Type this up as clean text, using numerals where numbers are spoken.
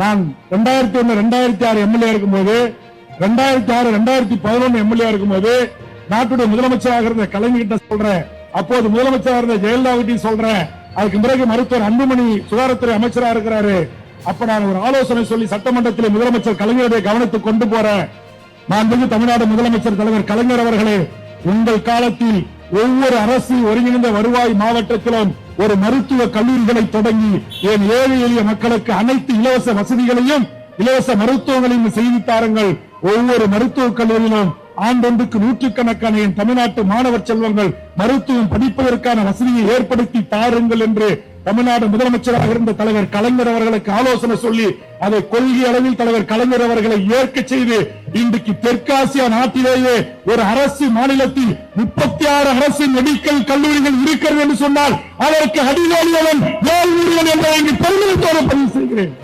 நான் 2001 2006 எம்எல்ஏ இருக்கும்போது 2006 2011 எம்எல்ஏ இருக்கும்போது நாட்டுடைய முதலமைச்சராக இருந்த கலைஞர்கிட்ட சொல்றேன், அப்போது முதலமைச்சராக இருந்த ஜெயலலிதா கிட்ட சொல்றேன், அதுக்கு பிறகு மருத்துவர் அன்புமணி சுகாதாரத்துறை அமைச்சரா இருக்கிறாரு. அப்ப நான் ஒரு ஆலோசனை சொல்லி சட்டமன்றத்தில் முதலமைச்சர் கலைஞருடைய கவனத்துக்கு கொண்டு போறேன். நான் தமிழ்நாடு முதலமைச்சர் தலைவர் கலைஞர் அவர்களே, உங்கள் காலத்தில் ஒவ்வொரு அரசு ஒருங்கிணைந்த வருவாய் மாவட்டத்திலும் ஒரு மருத்துவ கல்லூரிகளை தொடங்கி என் ஏழை எளிய மக்களுக்கு அனைத்து இலவச வசதிகளையும் இலவச மருத்துவங்களையும் செய்து தாருங்கள். ஒவ்வொரு மருத்துவக் கல்லூரியிலும் ஆண்டொன்றுக்கு நூற்றுக்கணக்கான என் தமிழ்நாட்டு மாணவர் செல்வங்கள் மருத்துவம் படிப்பதற்கான வசதியை ஏற்படுத்தி தாருங்கள் என்று தமிழ்நாடு முதலமைச்சராக இருந்த தலைவர் கலைஞர் அவர்களுக்கு ஆலோசனை சொல்லி அதை கொள்கை அளவில் தலைவர் கலைஞர் அவர்களை ஏற்க செய்து இன்றைக்கு தெற்காசியா நாட்டிலேயே ஒரு அரசு மாநிலத்தில் 36 அரசு மெடிக்கல் கல்லூரிகள் இருக்கிறது என்று சொன்னால் அதற்கு அடிநாளியவன் என்பதை பெருமிதத்தோடு பதிவு செய்கிறேன்.